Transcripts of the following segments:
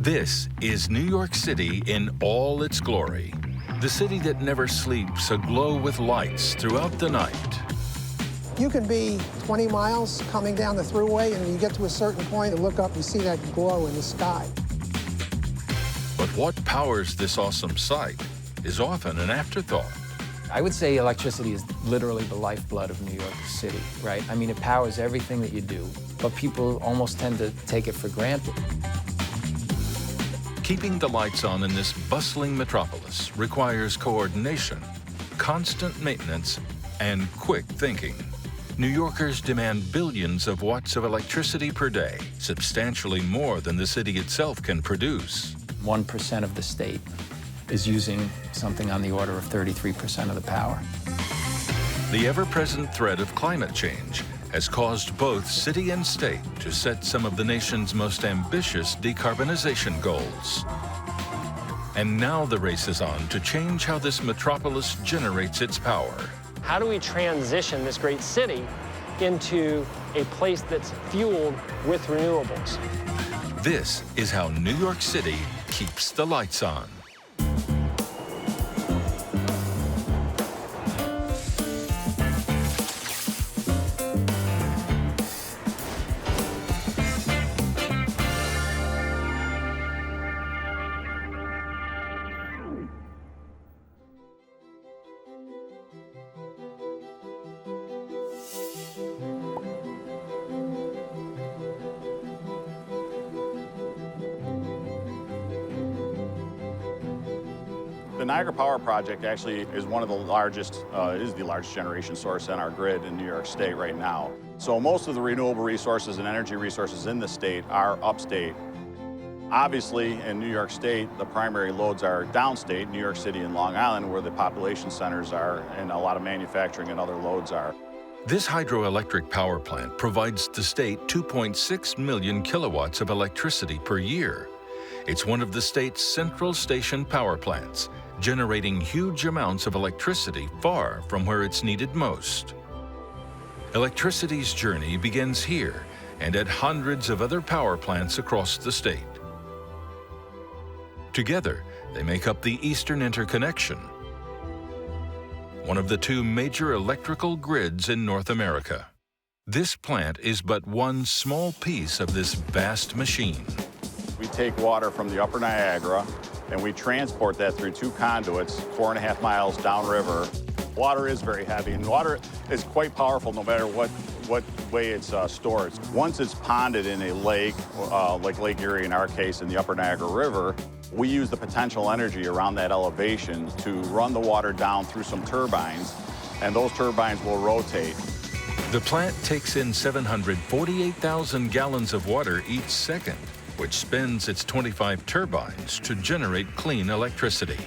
This is New York City in all its glory. The city that never sleeps, aglow with lights throughout the night. You can be 20 miles coming down the thruway, and when you get to a certain point and look up, you see that glow in the sky. But what powers this awesome sight is often an afterthought. I would say electricity is literally the lifeblood of New York City, right? I mean, it powers everything that you do, but people almost tend to take it for granted. Keeping the lights on in this bustling metropolis requires coordination, constant maintenance, and quick thinking. New Yorkers demand billions of watts of electricity per day, substantially more than the city itself can produce. 1% of the state is using something on the order of 33% of the power. The ever-present threat of climate change has caused both city and state to set some of the nation's most ambitious decarbonization goals. And now the race is on to change how this metropolis generates its power. How do we transition this great city into a place that's fueled with renewables? This is how New York City keeps the lights on. The Niagara Power Project actually is one of the largest, is the largest generation source on our grid in New York State right now. So most of the renewable resources and energy resources in the state are upstate. Obviously, in New York State, the primary loads are downstate, New York City and Long Island, where the population centers are and a lot of manufacturing and other loads are. This hydroelectric power plant provides the state 2.6 million kilowatts of electricity per year. It's one of the state's central station power plants, generating huge amounts of electricity far from where it's needed most. Electricity's journey begins here and at hundreds of other power plants across the state. Together, they make up the Eastern Interconnection, one of the two major electrical grids in North America. This plant is but one small piece of this vast machine. We take water from the upper Niagara and we transport that through two conduits, 4.5 miles downriver. Water is very heavy, and water is quite powerful no matter what way it's stored. Once it's ponded in a lake, like Lake Erie in our case, in the upper Niagara River, we use the potential energy around that elevation to run the water down through some turbines, and those turbines will rotate. The plant takes in 748,000 gallons of water each second, which spins its 25 turbines to generate clean electricity.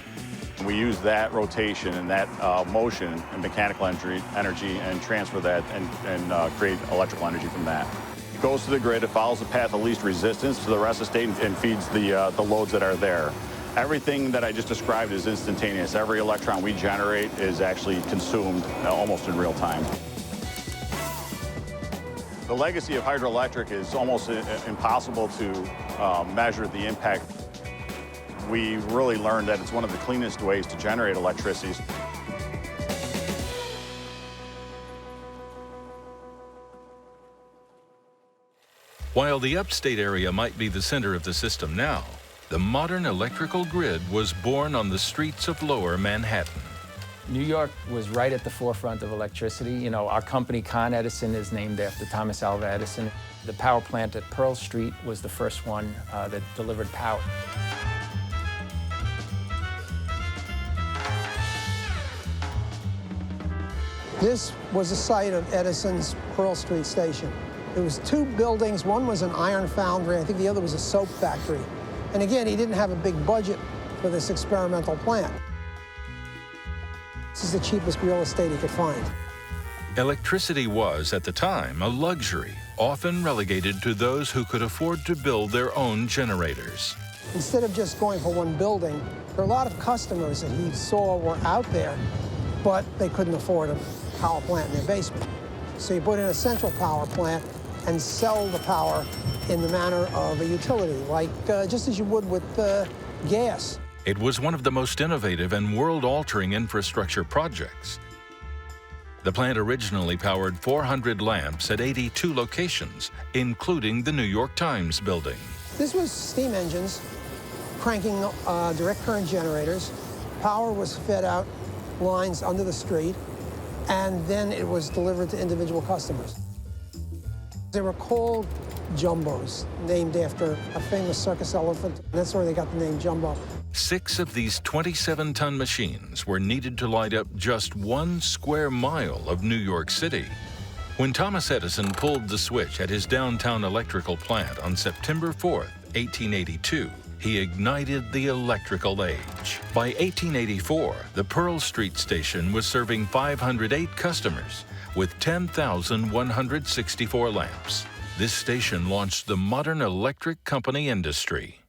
We use that rotation and that motion and mechanical energy and transfer that and create electrical energy from that. It goes to the grid, it follows the path of least resistance to the rest of the state and feeds the loads that are there. Everything that I just described is instantaneous. Every electron we generate is actually consumed almost in real time. The legacy of hydroelectric is almost impossible to measure the impact. We really learned that it's one of the cleanest ways to generate electricity. While the upstate area might be the center of the system now, the modern electrical grid was born on the streets of lower Manhattan. New York was right at the forefront of electricity. You know, our company, Con Edison, is named after Thomas Alva Edison. The power plant at Pearl Street was the first one that delivered power. This was the site of Edison's Pearl Street station. There was two buildings. One was an iron foundry. I think the other was a soap factory. And again, he didn't have a big budget for this experimental plant. This is the cheapest real estate he could find. Electricity was, at the time, a luxury, often relegated to those who could afford to build their own generators. Instead of just going for one building, there are a lot of customers that he saw were out there, but they couldn't afford a power plant in their basement. So you put in a central power plant and sell the power in the manner of a utility, like just as you would with gas. It was one of the most innovative and world-altering infrastructure projects. The plant originally powered 400 lamps at 82 locations, including the New York Times building. This was steam engines cranking direct current generators. Power was fed out lines under the street, and then it was delivered to individual customers. They were called jumbos, named after a famous circus elephant. That's where they got the name Jumbo. 6 of these 27-ton machines were needed to light up just 1 square mile of New York City. When Thomas Edison pulled the switch at his downtown electrical plant on September 4th, 1882, he ignited the electrical age. By 1884, the Pearl Street station was serving 508 customers with 10,164 lamps. This station launched the modern electric company industry.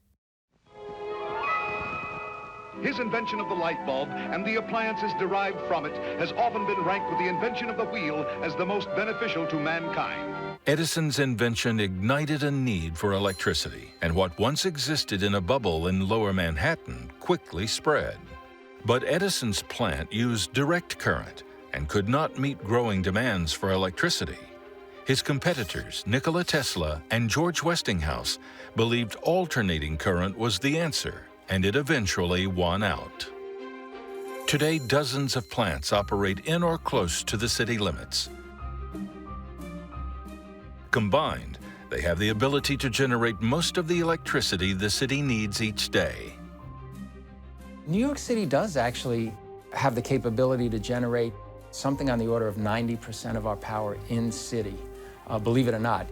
His invention of the light bulb and the appliances derived from it has often been ranked with the invention of the wheel as the most beneficial to mankind. Edison's invention ignited a need for electricity, and what once existed in a bubble in lower Manhattan quickly spread. But Edison's plant used direct current and could not meet growing demands for electricity. His competitors, Nikola Tesla and George Westinghouse, believed alternating current was the answer, and it eventually won out. Today, dozens of plants operate in or close to the city limits. Combined, they have the ability to generate most of the electricity the city needs each day. New York City does actually have the capability to generate something on the order of 90% of our power in city. Believe it or not,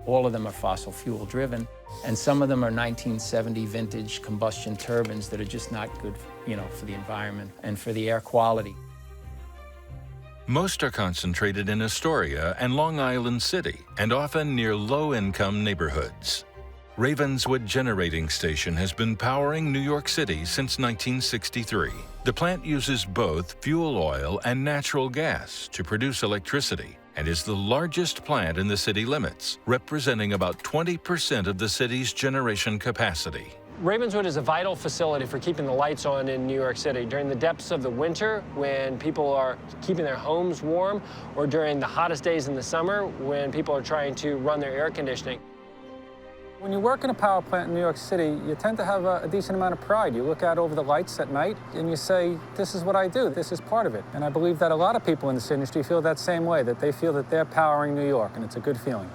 all of them are fossil fuel driven, and some of them are 1970 vintage combustion turbines that are just not good, for the environment and for the air quality. Most are concentrated in Astoria and Long Island City, and often near low-income neighborhoods. Ravenswood Generating Station has been powering New York City since 1963. The plant uses both fuel oil and natural gas to produce electricity and is the largest plant in the city limits, representing about 20% of the city's generation capacity. Ravenswood is a vital facility for keeping the lights on in New York City during the depths of the winter when people are keeping their homes warm, or during the hottest days in the summer when people are trying to run their air conditioning. When you work in a power plant in New York City, you tend to have a decent amount of pride. You look out over the lights at night and you say, this is what I do, this is part of it. And I believe that a lot of people in this industry feel that same way, that they feel that they're powering New York, and it's a good feeling.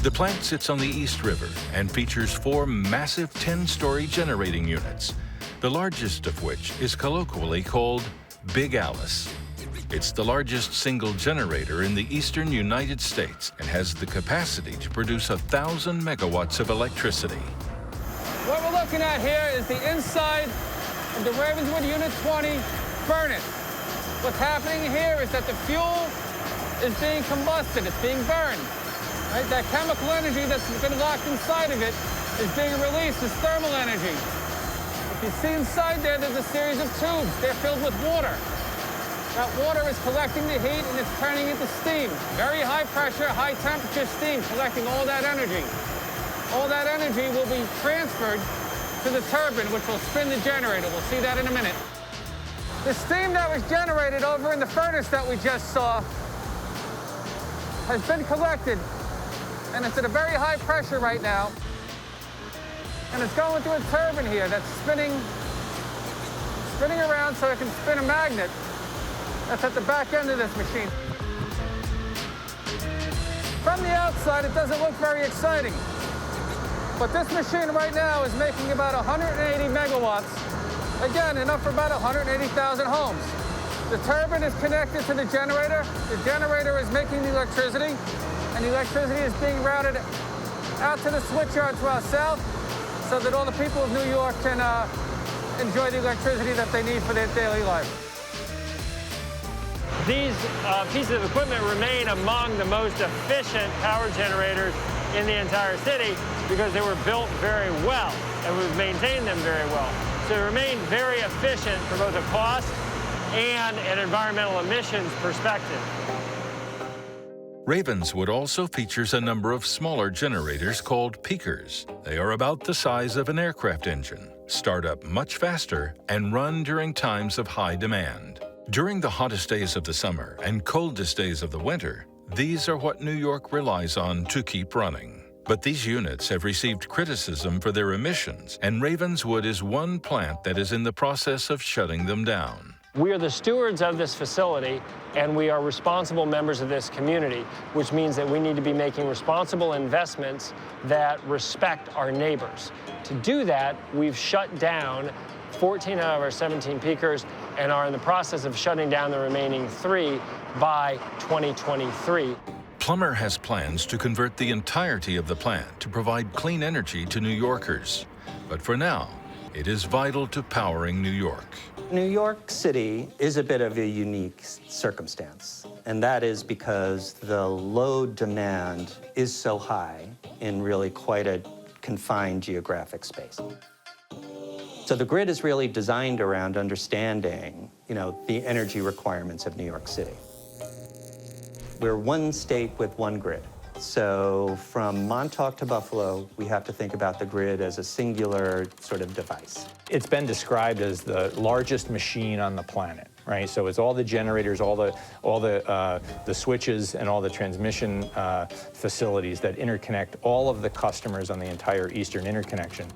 The plant sits on the East River and features 4 massive 10-story generating units, the largest of which is colloquially called Big Alice. It's the largest single generator in the eastern United States and has the capacity to produce 1,000 megawatts of electricity. What we're looking at here is the inside of the Ravenswood Unit 20 furnace. What's happening here is that the fuel is being combusted, it's being burned. Right? That chemical energy that's been locked inside of it is being released as thermal energy. If you see inside there, there's a series of tubes. They're filled with water. That water is collecting the heat and it's turning into steam. Very high pressure, high temperature steam collecting all that energy. All that energy will be transferred to the turbine, which will spin the generator. We'll see that in a minute. The steam that was generated over in the furnace that we just saw has been collected, and it's at a very high pressure right now. And it's going through a turbine here that's spinning around so it can spin a magnet. That's at the back end of this machine. From the outside, it doesn't look very exciting. But this machine right now is making about 180 megawatts. Again, enough for about 180,000 homes. The turbine is connected to the generator. The generator is making the electricity, and the electricity is being routed out to the switchyard to our south so that all the people of New York can enjoy the electricity that they need for their daily life. These pieces of equipment remain among the most efficient power generators in the entire city because they were built very well, and we've maintained them very well. So they remain very efficient from both a cost and an environmental emissions perspective. Ravenswood also features a number of smaller generators called peakers. They are about the size of an aircraft engine, start up much faster, and run during times of high demand. During the hottest days of the summer and coldest days of the winter, these are what New York relies on to keep running. But these units have received criticism for their emissions, and Ravenswood is one plant that is in the process of shutting them down. We are the stewards of this facility, and we are responsible members of this community, which means that we need to be making responsible investments that respect our neighbors. To do that, we've shut down 14 out of our 17 peakers and are in the process of shutting down the remaining 3 by 2023. Plummer has plans to convert the entirety of the plant to provide clean energy to New Yorkers. But for now, it is vital to powering New York. New York City is a bit of a unique circumstance, and that is because the load demand is so high in really quite a confined geographic space. So the grid is really designed around understanding, the energy requirements of New York City. We're one state with one grid. So from Montauk to Buffalo, we have to think about the grid as a singular sort of device. It's been described as the largest machine on the planet, right? So it's all the generators, all the switches, and all the transmission facilities that interconnect all of the customers on the entire Eastern Interconnection.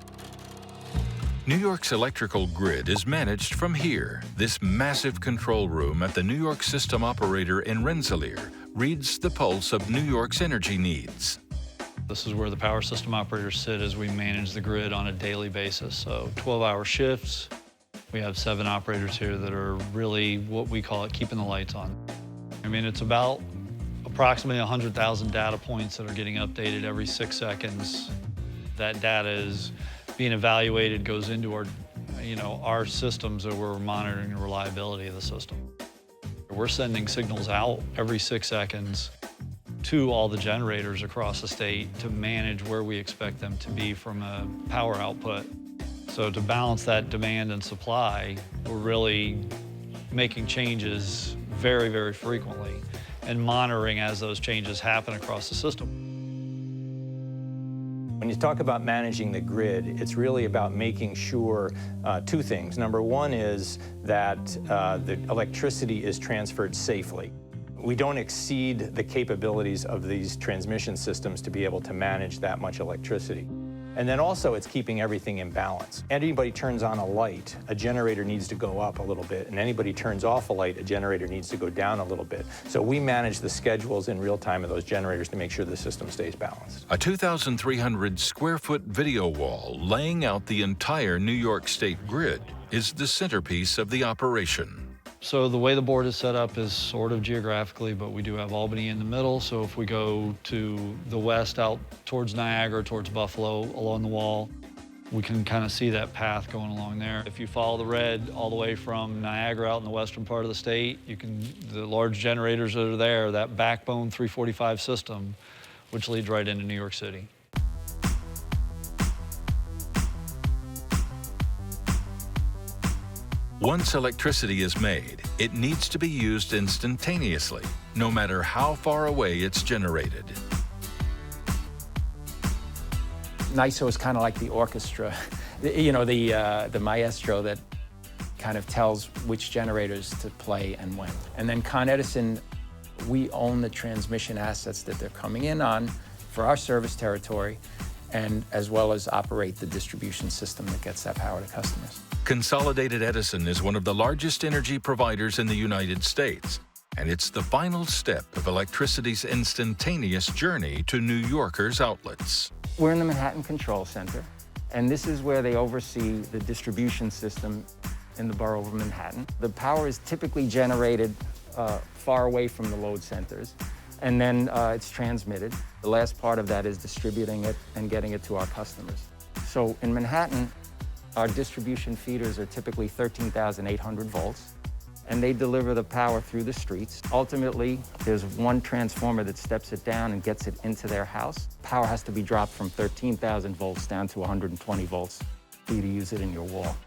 New York's electrical grid is managed from here. This massive control room at the New York System Operator in Rensselaer reads the pulse of New York's energy needs. This is where the power system operators sit as we manage the grid on a daily basis. So 12-hour shifts. We have 7 operators here that are really what we call it keeping the lights on. I mean, it's about approximately 100,000 data points that are getting updated every 6 seconds. That data is being evaluated, goes into our systems that we're monitoring the reliability of the system. We're sending signals out every 6 seconds to all the generators across the state to manage where we expect them to be from a power output. So to balance that demand and supply, we're really making changes very, very frequently and monitoring as those changes happen across the system. When you talk about managing the grid, it's really about making sure 2 things. Number one is that the electricity is transferred safely. We don't exceed the capabilities of these transmission systems to be able to manage that much electricity. And then also it's keeping everything in balance. Anybody turns on a light, a generator needs to go up a little bit, and anybody turns off a light, a generator needs to go down a little bit. So we manage the schedules in real time of those generators to make sure the system stays balanced. A 2,300 square foot video wall laying out the entire New York State grid is the centerpiece of the operation. So the way the board is set up is sort of geographically, but we do have Albany in the middle. So if we go to the west out towards Niagara, towards Buffalo, along the wall, we can kind of see that path going along there. If you follow the red all the way from Niagara out in the western part of the state, the large generators that are there, that backbone 345 system, which leads right into New York City. Once electricity is made, it needs to be used instantaneously, no matter how far away it's generated. NYSO is kind of like the orchestra, the maestro that kind of tells which generators to play and when. And then Con Edison, we own the transmission assets that they're coming in on for our service territory, and as well as operate the distribution system that gets that power to customers. Consolidated Edison is one of the largest energy providers in the United States, and it's the final step of electricity's instantaneous journey to New Yorkers' outlets. We're in the Manhattan Control Center, and this is where they oversee the distribution system in the borough of Manhattan. The power is typically generated far away from the load centers, and then it's transmitted. The last part of that is distributing it and getting it to our customers. So in Manhattan, our distribution feeders are typically 13,800 volts, and they deliver the power through the streets. Ultimately, there's one transformer that steps it down and gets it into their house. Power has to be dropped from 13,000 volts down to 120 volts for you to use it in your wall.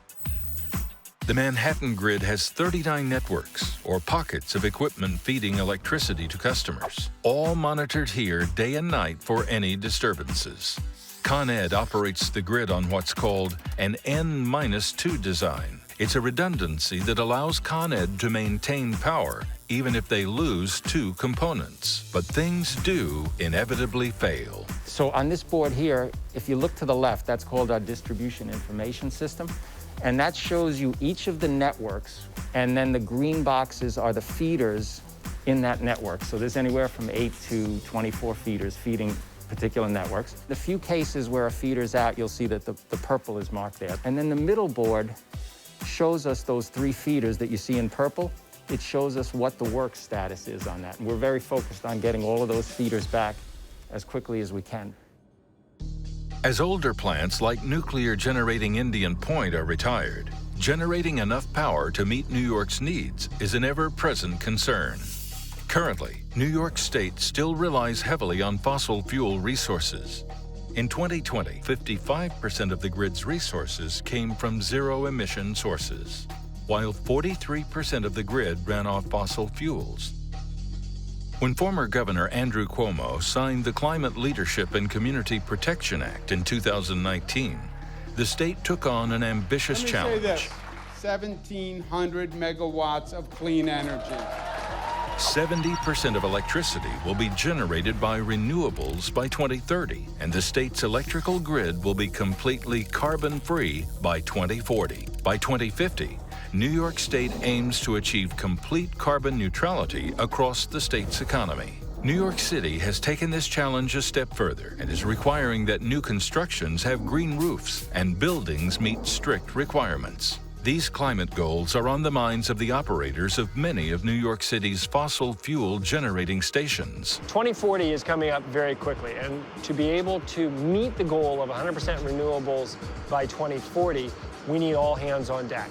The Manhattan grid has 39 networks, or pockets of equipment feeding electricity to customers, all monitored here day and night for any disturbances. Con Ed operates the grid on what's called an N-2 design. It's a redundancy that allows Con Ed to maintain power even if they lose two components. But things do inevitably fail. So on this board here, if you look to the left, that's called our distribution information system. And that shows you each of the networks, and then the green boxes are the feeders in that network. So there's anywhere from 8 to 24 feeders feeding particular networks. The few cases where a feeder's out, you'll see that the purple is marked there. And then the middle board shows us those 3 feeders that you see in purple. It shows us what the work status is on that. And we're very focused on getting all of those feeders back as quickly as we can. As older plants like nuclear generating Indian Point are retired, generating enough power to meet New York's needs is an ever-present concern. Currently, New York State still relies heavily on fossil fuel resources. In 2020, 55% of the grid's resources came from zero-emission sources, while 43% of the grid ran off fossil fuels. When former Governor Andrew Cuomo signed the Climate Leadership and Community Protection Act in 2019, the state took on an ambitious challenge. Let me say this, 1,700 megawatts of clean energy. 70% of electricity will be generated by renewables by 2030, and the state's electrical grid will be completely carbon-free by 2040. By 2050, New York State aims to achieve complete carbon neutrality across the state's economy. New York City has taken this challenge a step further and is requiring that new constructions have green roofs and buildings meet strict requirements. These climate goals are on the minds of the operators of many of New York City's fossil fuel generating stations. 2040 is coming up very quickly, and to be able to meet the goal of 100% renewables by 2040, we need all hands on deck.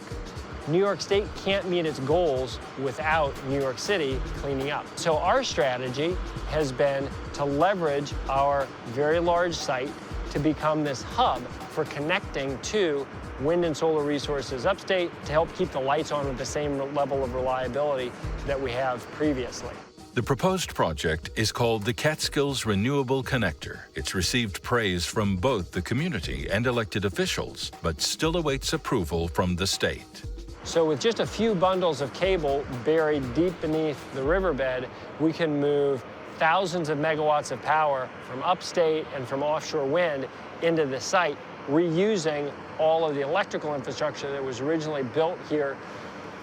New York State can't meet its goals without New York City cleaning up. So our strategy has been to leverage our very large site to become this hub for connecting to wind and solar resources upstate to help keep the lights on with the same level of reliability that we have previously. The proposed project is called the Catskills Renewable Connector. It's received praise from both the community and elected officials, but still awaits approval from the state. So with just a few bundles of cable buried deep beneath the riverbed, we can move thousands of megawatts of power from upstate and from offshore wind into the site, reusing all of the electrical infrastructure that was originally built here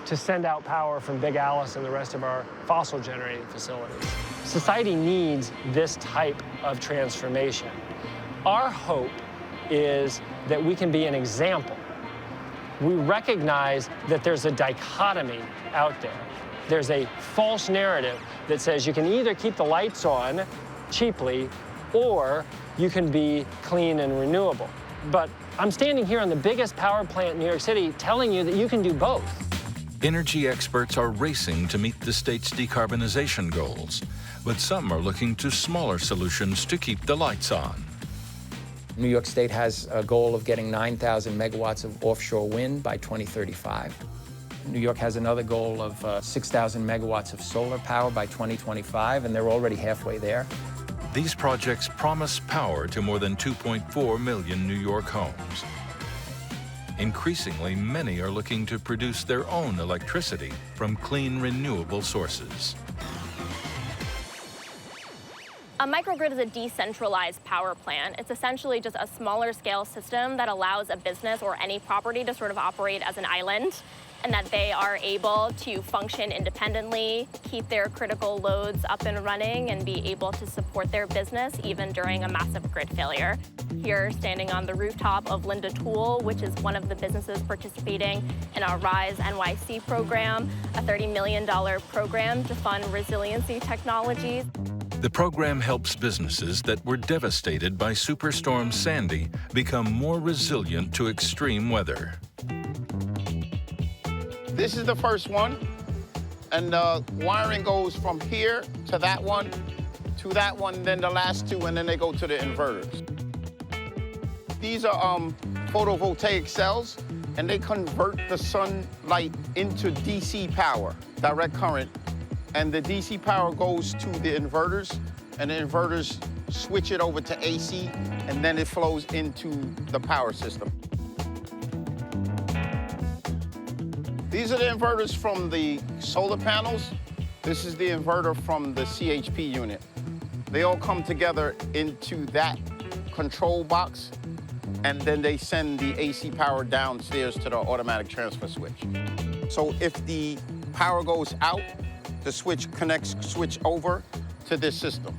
to send out power from Big Alice and the rest of our fossil generating facilities. Society needs this type of transformation. Our hope is that we can be an example. We recognize that there's a dichotomy out there. There's a false narrative that says you can either keep the lights on cheaply or you can be clean and renewable. But I'm standing here on the biggest power plant in New York City telling you that you can do both. Energy experts are racing to meet the state's decarbonization goals, but some are looking to smaller solutions to keep the lights on. New York State has a goal of getting 9,000 megawatts of offshore wind by 2035. New York has another goal of 6,000 megawatts of solar power by 2025, and they're already halfway there. These projects promise power to more than 2.4 million New York homes. Increasingly, many are looking to produce their own electricity from clean, renewable sources. A microgrid is a decentralized power plant. It's essentially just a smaller scale system that allows a business or any property to sort of operate as an island, and that they are able to function independently, keep their critical loads up and running, and be able to support their business even during a massive grid failure. Here, standing on the rooftop of Linda Tool, which is one of the businesses participating in our RISE NYC program, a $30 million program to fund resiliency technologies. The program helps businesses that were devastated by Superstorm Sandy become more resilient to extreme weather. This is the first one, and the wiring goes from here to that one, then the last two, and then they go to the inverters. These are photovoltaic cells, and they convert the sunlight into DC power, direct current. And the DC power goes to the inverters, and the inverters switch it over to AC, and then it flows into the power system. These are the inverters from the solar panels. This is the inverter from the CHP unit. They all come together into that control box, and then they send the AC power downstairs to the automatic transfer switch. So if the power goes out, the switch switch over to this system.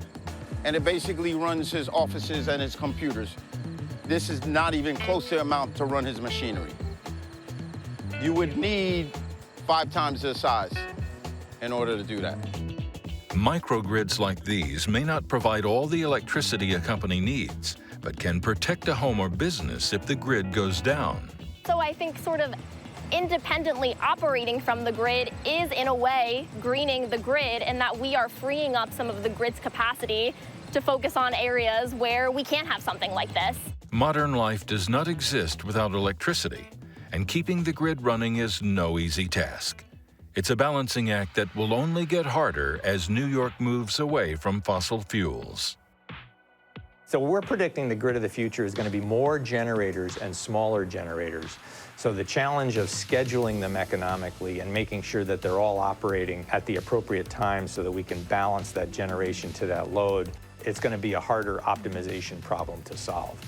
And it basically runs his offices and his computers. This is not even close to the amount to run his machinery. You would need 5 times the size in order to do that. Microgrids like these may not provide all the electricity a company needs, but can protect a home or business if the grid goes down. So I think sort of independently operating from the grid is, in a way, greening the grid, in that we are freeing up some of the grid's capacity to focus on areas where we can't have something like this. Modern life does not exist without electricity, and keeping the grid running is no easy task. It's a balancing act that will only get harder as New York moves away from fossil fuels. So we're predicting the grid of the future is going to be more generators and smaller generators. So the challenge of scheduling them economically and making sure that they're all operating at the appropriate time so that we can balance that generation to that load, it's going to be a harder optimization problem to solve.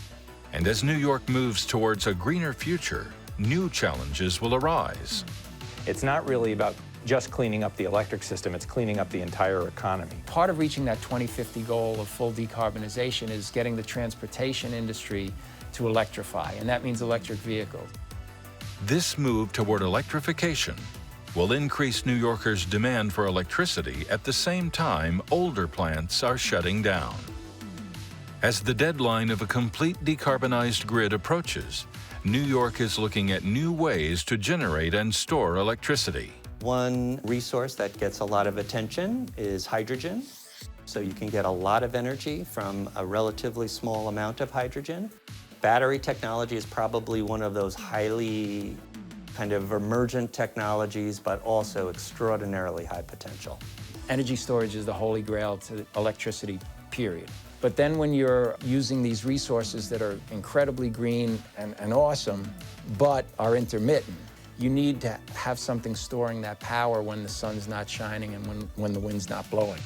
And as New York moves towards a greener future, new challenges will arise. It's not really about just cleaning up the electric system, it's cleaning up the entire economy. Part of reaching that 2050 goal of full decarbonization is getting the transportation industry to electrify, and that means electric vehicles. This move toward electrification will increase New Yorkers' demand for electricity at the same time older plants are shutting down. As the deadline of a complete decarbonized grid approaches, New York is looking at new ways to generate and store electricity. One resource that gets a lot of attention is hydrogen. So you can get a lot of energy from a relatively small amount of hydrogen. Battery technology is probably one of those highly kind of emergent technologies, but also extraordinarily high potential. Energy storage is the holy grail to electricity, period. But then when you're using these resources that are incredibly green and awesome, but are intermittent, you need to have something storing that power when the sun's not shining and when the wind's not blowing.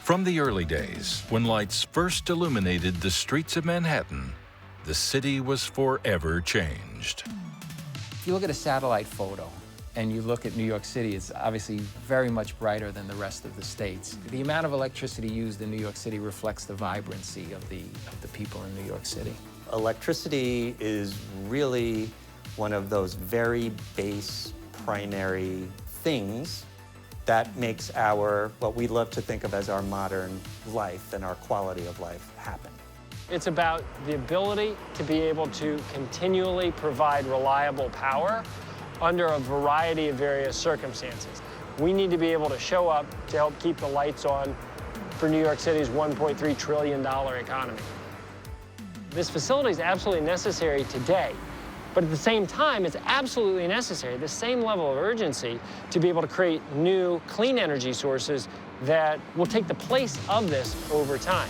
From the early days, when lights first illuminated the streets of Manhattan, the city was forever changed. If you look at a satellite photo and you look at New York City, it's obviously very much brighter than the rest of the states. The amount of electricity used in New York City reflects the vibrancy of the people in New York City. Electricity is really one of those very base, primary things that makes what we love to think of as our modern life and our quality of life happen. It's about the ability to be able to continually provide reliable power under a variety of various circumstances. We need to be able to show up to help keep the lights on for New York City's $1.3 trillion economy. This facility is absolutely necessary today, but at the same time, it's absolutely necessary, the same level of urgency, to be able to create new clean energy sources that will take the place of this over time.